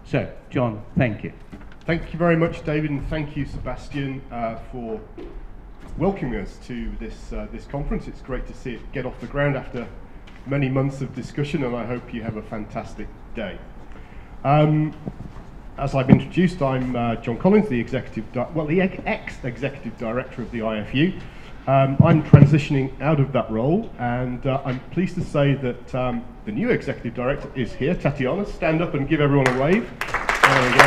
So, John, thank you. Thank you very much, David, and thank you, Sebastian, for welcoming us to this conference. It's great to see it get off the ground after many months of discussion, and I hope you have a fantastic day. As I've introduced, I'm John Collins, the ex-executive director of the IFU. I'm transitioning out of that role, and I'm pleased to say that the new executive director is here. Tatiana, stand up and give everyone a wave. There we go.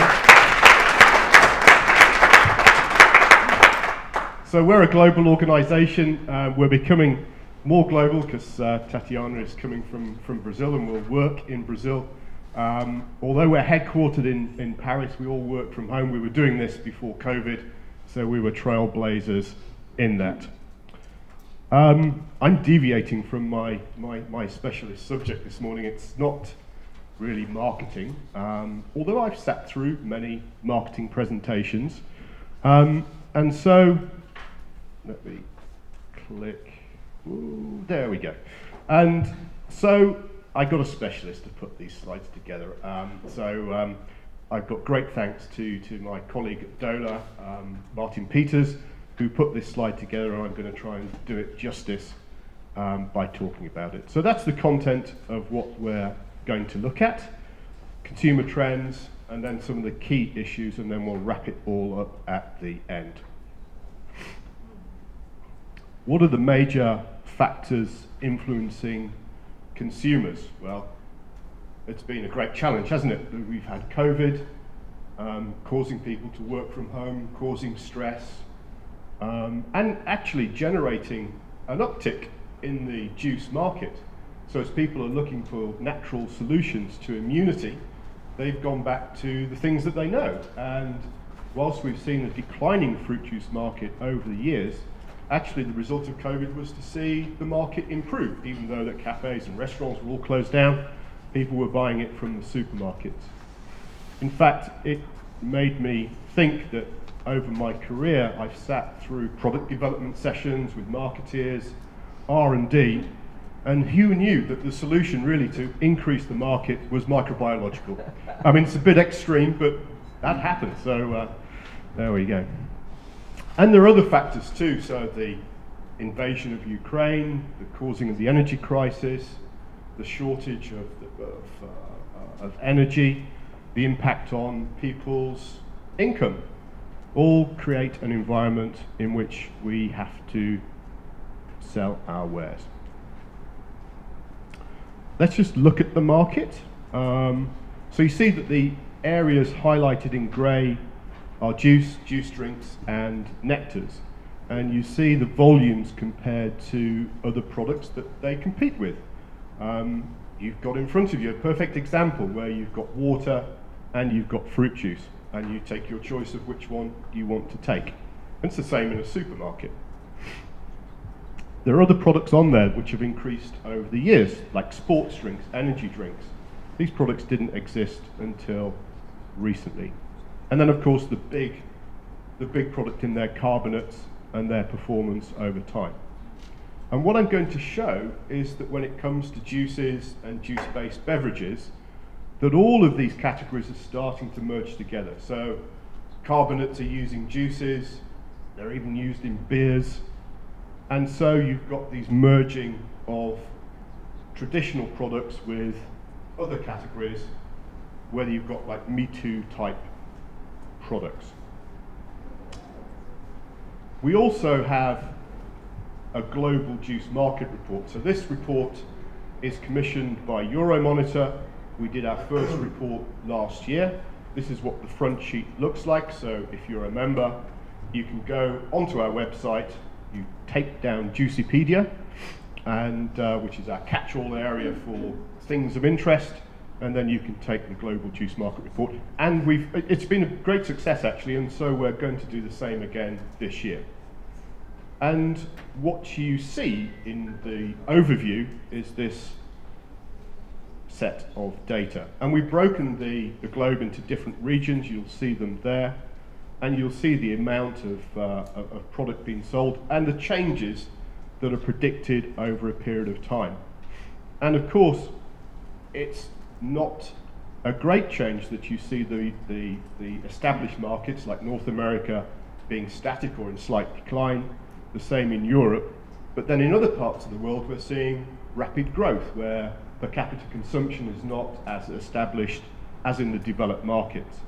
So we're a global organisation. We're becoming more global because Tatiana is coming from Brazil and will work in Brazil. Although we're headquartered in Paris, we all work from home. We were doing this before COVID, so we were trailblazers in that. I'm deviating from my specialist subject this morning. It's not really marketing, although I've sat through many marketing presentations. And so, let me click, ooh, there we go. And so I got a specialist to put these slides together. I've got great thanks to my colleague at DOLA, Martin Peters, who put this slide together, and I'm going to try and do it justice by talking about it. So that's the content of what we're going to look at, consumer trends, and then some of the key issues, and then we'll wrap it all up at the end. What are the major factors influencing consumers? Well, it's been a great challenge, hasn't it? We've had COVID, causing people to work from home, causing stress, and actually generating an uptick in the juice market. So as people are looking for natural solutions to immunity, they've gone back to the things that they know. And whilst we've seen a declining fruit juice market over the years, actually the result of COVID was to see the market improve. Even though that cafes and restaurants were all closed down, people were buying it from the supermarkets. In fact, it made me think that over my career, I've sat through product development sessions with marketeers, R&D, and who knew that the solution really to increase the market was microbiological? I mean, it's a bit extreme, but that happened, so there we go. And there are other factors too, so the invasion of Ukraine, the causing of the energy crisis, the shortage of energy, the impact on people's income, all create an environment in which we have to sell our wares. Let's just look at the market. So you see that the areas highlighted in grey are juice drinks, and nectars. And you see the volumes compared to other products that they compete with. You've got in front of you a perfect example where you've got water and you've got fruit juice, and you take your choice of which one you want to take. And it's the same in a supermarket. There are other products on there which have increased over the years, like sports drinks, energy drinks. These products didn't exist until recently. And then, of course, the big product in their carbonates and their performance over time. And what I'm going to show is that when it comes to juices and juice-based beverages, that all of these categories are starting to merge together. So carbonates are using juices, they're even used in beers. And so you've got these merging of traditional products with other categories, whether you've got like Me Too type products. We also have a global juice market report. So this report is commissioned by Euromonitor. We did our first report last year. This is what the front sheet looks like. So if you're a member, you can go onto our website, you take down Juicipedia, and which is our catch-all area for things of interest, and then you can take the Global Juice Market Report. And it's been a great success actually, and so we're going to do the same again this year. And what you see in the overview is this set of data. And we've broken the globe into different regions. You'll see them there. And you'll see the amount of product being sold and the changes that are predicted over a period of time. And of course, it's not a great change that you see the established markets like North America being static or in slight decline, the same in Europe. But then in other parts of the world, we're seeing rapid growth where per capita consumption is not as established as in the developed markets.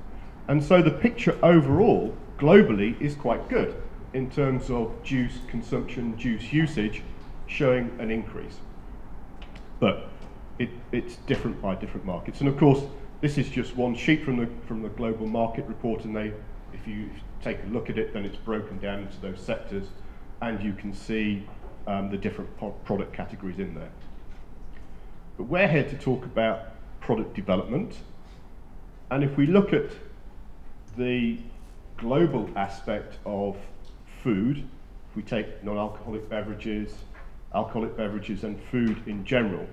And so the picture overall, globally, is quite good in terms of juice consumption, juice usage, showing an increase. But it's different by different markets. And of course, this is just one sheet from the global market report, and if you take a look at it, then it's broken down into those sectors, and you can see the different product categories in there. But we're here to talk about product development, and if we look at the global aspect of food, if we take non-alcoholic beverages, alcoholic beverages, and food in general,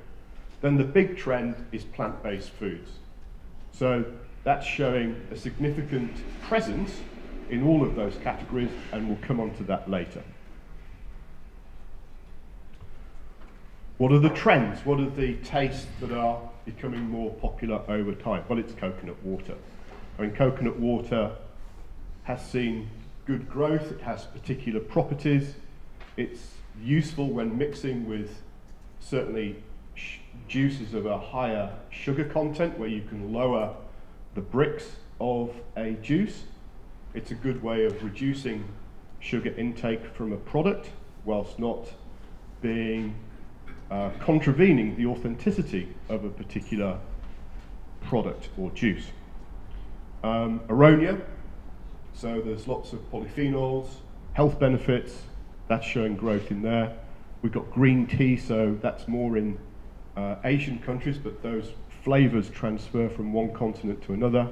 then the big trend is plant-based foods. So that's showing a significant presence in all of those categories, and we'll come on to that later. What are the trends? What are the tastes that are becoming more popular over time? Well, it's coconut water. I mean, coconut water has seen good growth. It has particular properties. It's useful when mixing with certainly juices of a higher sugar content, where you can lower the bricks of a juice. It's a good way of reducing sugar intake from a product whilst not being contravening the authenticity of a particular product or juice. Aronia, so there's lots of polyphenols, health benefits, that's showing growth in there. We've got green tea, so that's more in Asian countries, but those flavors transfer from one continent to another.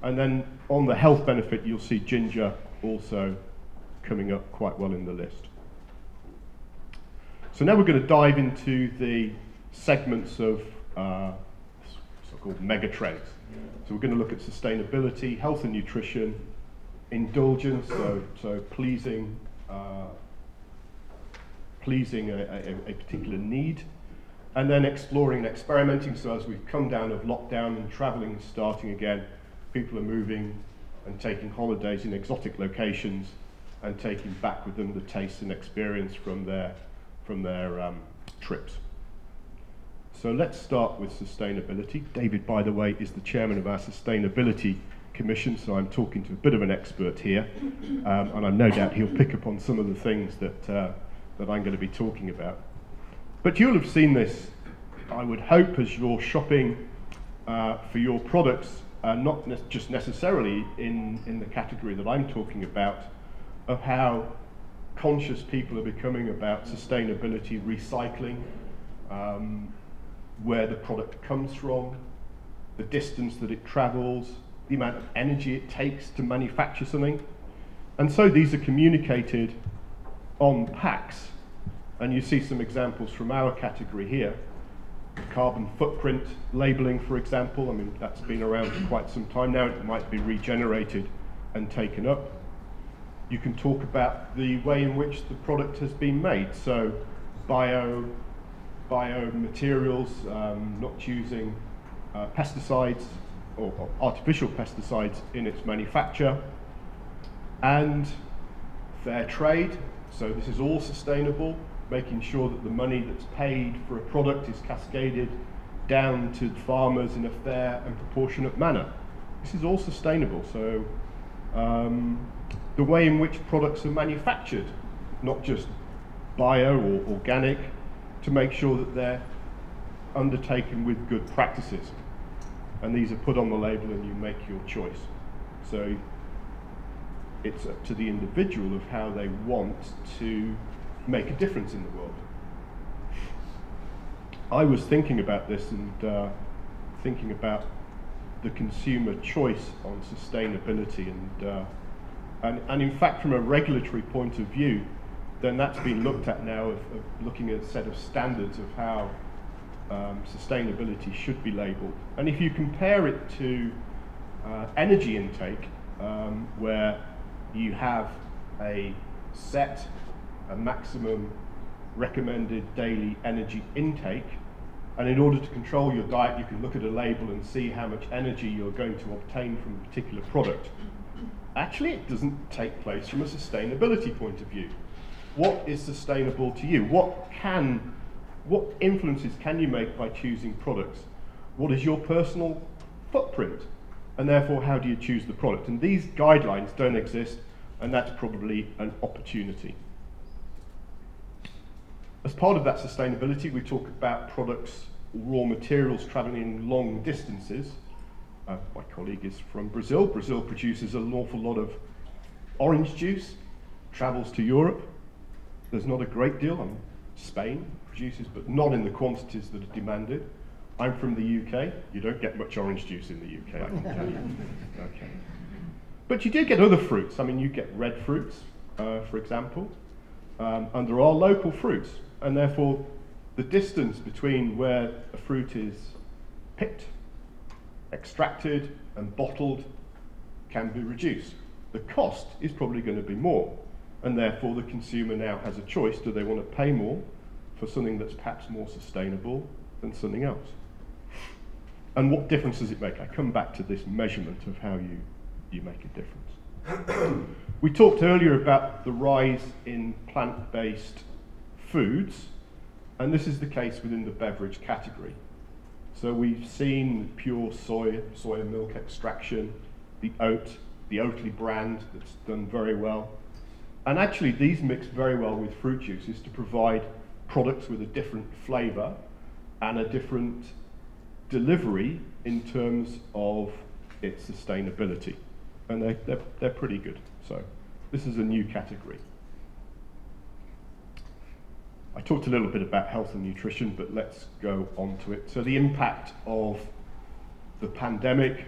And then on the health benefit, you'll see ginger also coming up quite well in the list. So now we're going to dive into the segments of so-called mega trends. So we're going to look at sustainability, health and nutrition, indulgence, so pleasing a particular need, and then exploring and experimenting. So as we've come down of lockdown and traveling starting again, people are moving and taking holidays in exotic locations and taking back with them the taste and experience from their trips. So let's start with sustainability. David, by the way, is the chairman of our Sustainability Commission, so I'm talking to a bit of an expert here, and I've no doubt he'll pick up on some of the things that I'm going to be talking about. But you'll have seen this, I would hope, as you're shopping for your products, not just necessarily in the category that I'm talking about, of how conscious people are becoming about sustainability, recycling, where the product comes from, the distance that it travels, the amount of energy it takes to manufacture something. And so these are communicated on packs. And you see some examples from our category here. Carbon footprint labeling, for example. I mean, that's been around for quite some time now. It might be regenerated and taken up. You can talk about the way in which the product has been made. So biomaterials, not using pesticides or artificial pesticides in its manufacture, and fair trade. So this is all sustainable, making sure that the money that's paid for a product is cascaded down to farmers in a fair and proportionate manner. This is all sustainable. So the way in which products are manufactured, not just bio or organic, to make sure that they're undertaken with good practices. And these are put on the label and you make your choice. So it's up to the individual of how they want to make a difference in the world. I was thinking about this and thinking about the consumer choice on sustainability, and in fact from a regulatory point of view, then that's been looked at now of looking at a set of standards of how sustainability should be labelled. And if you compare it to energy intake, where you have a maximum recommended daily energy intake, And in order to control your diet, you can look at a label and see how much energy you're going to obtain from a particular product. Actually, it doesn't take place from a sustainability point of view. What is sustainable to you? What influences can you make by choosing products? What is your personal footprint? And therefore, how do you choose the product? And these guidelines don't exist, and that's probably an opportunity. As part of that sustainability, we talk about products, raw materials traveling long distances. My colleague is from Brazil. Brazil produces an awful lot of orange juice, travels to Europe. There's not a great deal. Spain produces, but not in the quantities that are demanded. I'm from the UK. You don't get much orange juice in the UK, I can tell you. Okay. But you do get other fruits. I mean, you get red fruits, for example, and there are local fruits. And therefore, the distance between where a fruit is picked, extracted, and bottled can be reduced. The cost is probably going to be more, and therefore the consumer now has a choice. Do they want to pay more for something that's perhaps more sustainable than something else? And what difference does it make? I come back to this measurement of how you make a difference. We talked earlier about the rise in plant-based foods, and this is the case within the beverage category. So we've seen pure soya milk extraction, the Oatly brand that's done very well. And actually these mix very well with fruit juices to provide products with a different flavour and a different delivery in terms of its sustainability. And they're pretty good. So this is a new category. I talked a little bit about health and nutrition, but let's go on to it. So the impact of the pandemic,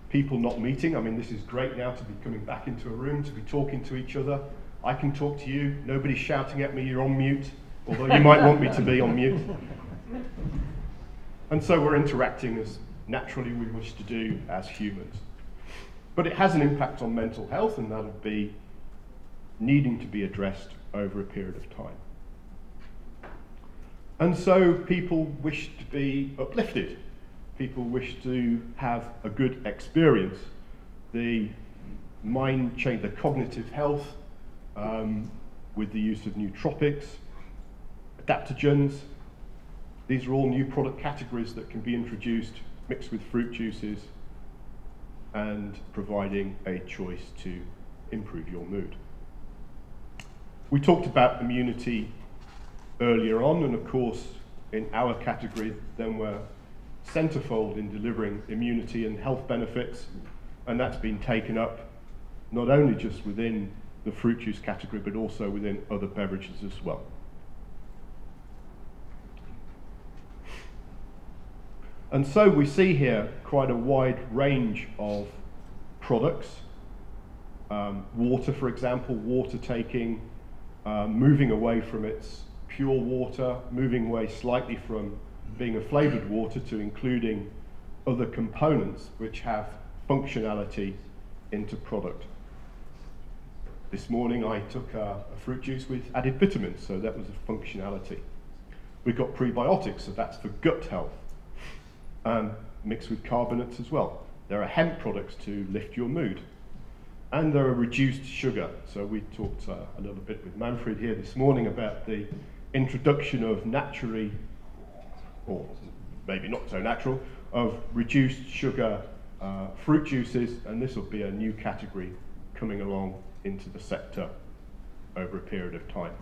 people not meeting. I mean, this is great now to be coming back into a room, to be talking to each other. I can talk to you. Nobody's shouting at me, you're on mute, although you might want me to be on mute. And so we're interacting as naturally we wish to do as humans. But it has an impact on mental health, and that'll be needing to be addressed over a period of time. And so people wish to be uplifted. People wish to have a good experience. The mind change, the cognitive health with the use of nootropics, adaptogens. These are all new product categories that can be introduced, mixed with fruit juices, and providing a choice to improve your mood. We talked about immunity earlier on, and of course in our category then we're centerfold in delivering immunity and health benefits, and that's been taken up not only just within the fruit juice category but also within other beverages as well. And so we see here quite a wide range of products. Water, for example, water taking, moving away from its pure water, moving away slightly from being a flavoured water to including other components which have functionality into product. This morning I took a fruit juice with added vitamins, so that was a functionality. We've got prebiotics, so that's for gut health, mixed with carbonates as well. There are hemp products to lift your mood. And there are reduced sugar. So we talked a little bit with Manfred here this morning about the introduction of naturally, or maybe not so natural, of reduced sugar fruit juices, and this will be a new category coming along into the sector over a period of time.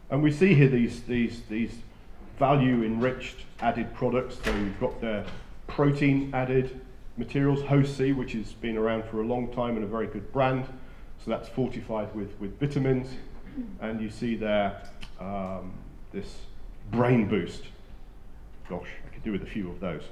And we see here these value-enriched added products. So you've got their protein added materials, Host C, which has been around for a long time and a very good brand. So that's fortified with vitamins. And you see there this brain boost. Gosh, I could do with a few of those.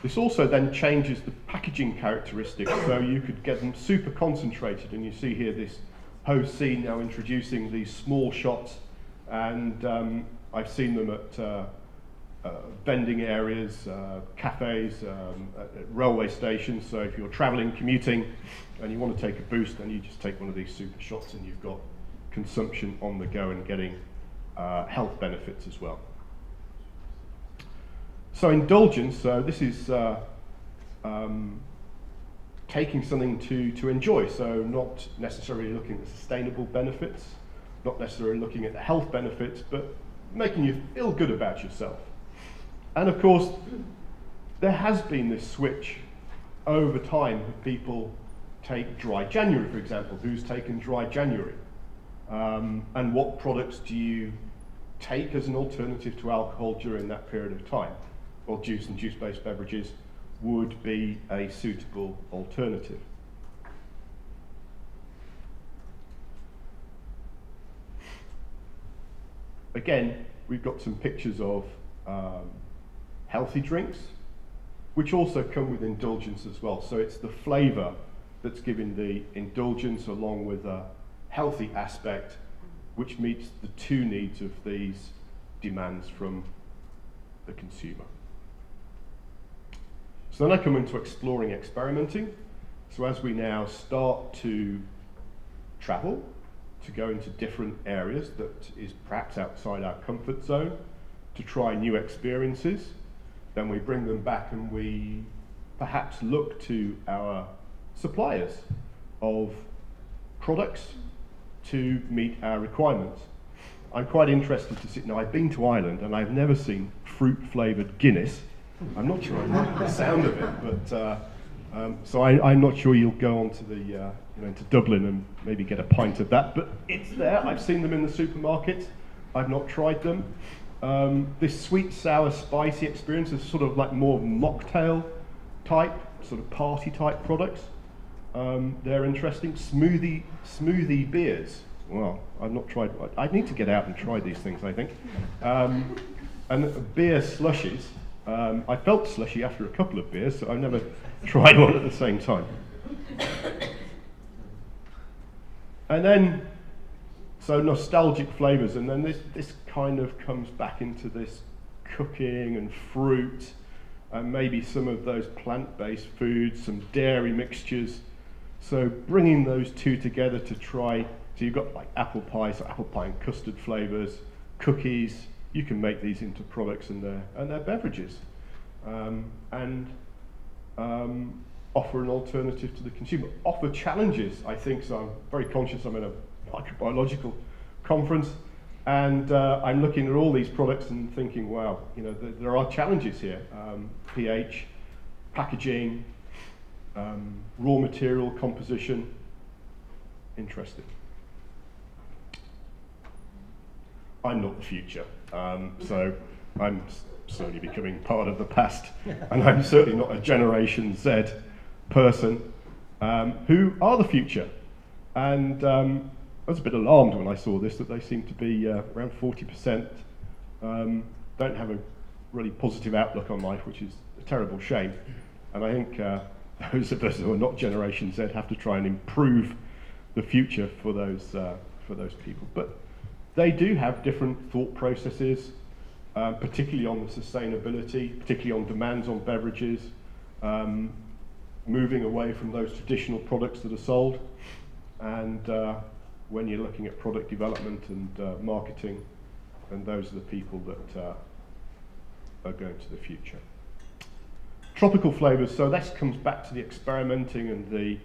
This also then changes the packaging characteristics, so you could get them super concentrated, and you see here this Host C now introducing these small shots, and I've seen them at vending areas, cafes, at railway stations. So if you're traveling, commuting, and you want to take a boost, then you just take one of these super shots and you've got consumption on the go and getting health benefits as well. So indulgence, so this is taking something to enjoy, so not necessarily looking at the sustainable benefits, not necessarily looking at the health benefits, but making you feel good about yourself. And of course, there has been this switch over time of people take dry January, for example. Who's taken dry January? And what products do you take as an alternative to alcohol during that period of time? Well, juice and juice-based beverages would be a suitable alternative. Again, we've got some pictures of healthy drinks, which also come with indulgence as well. So it's the flavour that's giving the indulgence along with a healthy aspect, which meets the two needs of these demands from the consumer. So then I come into exploring, experimenting. So as we now start to travel, to go into different areas that is perhaps outside our comfort zone, to try new experiences, then we bring them back and we perhaps look to our suppliers of products to meet our requirements. I'm quite interested to see, now I've been to Ireland and I've never seen fruit flavoured Guinness. I'm not sure I like the sound of it, but so I'm not sure you'll go on to the into Dublin and maybe get a pint of that, but it's there. I've seen them in the supermarket. I've not tried them. This sweet, sour, spicy experience is sort of like more mocktail type, sort of party type products. They're interesting. Smoothie beers. Well, I've not tried. I need to get out and try these things, I think. And beer slushies. I felt slushy after a couple of beers, so I've never tried one at the same time. And then, so nostalgic flavours, and then this kind of comes back into this cooking and fruit, and maybe some of those plant-based foods, some dairy mixtures. So bringing those two together to try, so you've got like apple pie, so apple pie and custard flavours, cookies. You can make these into products and their beverages, and offer an alternative to the consumer. Offer challenges, I think. So I'm very conscious. I'm in a microbiological conference, and I'm looking at all these products and thinking, wow, there are challenges here. pH, packaging, raw material composition. Interesting. I'm not the future. So I'm slowly becoming part of the past, and I'm certainly not a Generation Z person who are the future. And I was a bit alarmed when I saw this, that they seem to be around 40% don't have a really positive outlook on life, which is a terrible shame. And I think those of us who are not Generation Z have to try and improve the future for those people. But they do have different thought processes, particularly on the sustainability, particularly on demands on beverages, moving away from those traditional products that are sold. And when you're looking at product development and marketing, then those are the people that are going to the future. Tropical flavours, so this comes back to the experimenting and the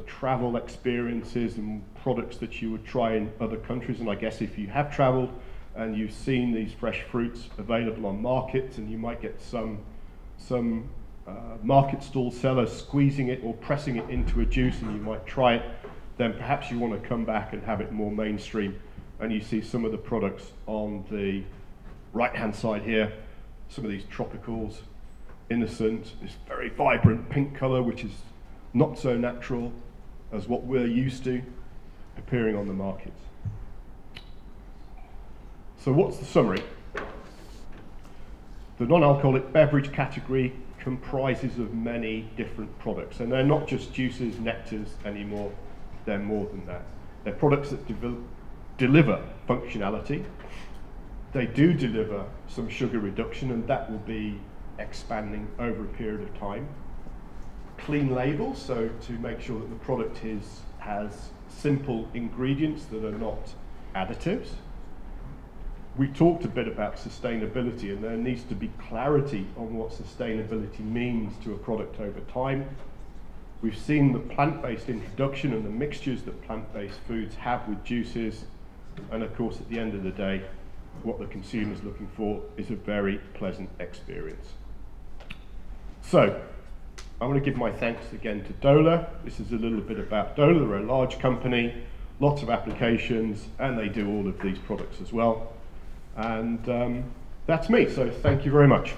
travel experiences and products that you would try in other countries. And I guess if you have travelled and you've seen these fresh fruits available on markets, and you might get some market stall sellers squeezing it or pressing it into a juice, and you might try it, then perhaps you want to come back and have it more mainstream. And you see some of the products on the right-hand side here, some of these tropicals, innocent, this very vibrant pink colour, which is not so natural as what we're used to, appearing on the market. So what's the summary? The non-alcoholic beverage category comprises of many different products, and they're not just juices, nectars anymore, they're more than that. They're products that deliver functionality. They do deliver some sugar reduction, and that will be expanding over a period of time. Clean labels, so to make sure that the product has simple ingredients that are not additives. We talked a bit about sustainability, and there needs to be clarity on what sustainability means to a product over time. We've seen the plant-based introduction and the mixtures that plant-based foods have with juices, and of course at the end of the day, what the consumer's looking for is a very pleasant experience. So, I want to give my thanks again to Dola. This is a little bit about Dola. They're a large company, lots of applications, and they do all of these products as well. And that's me, so thank you very much.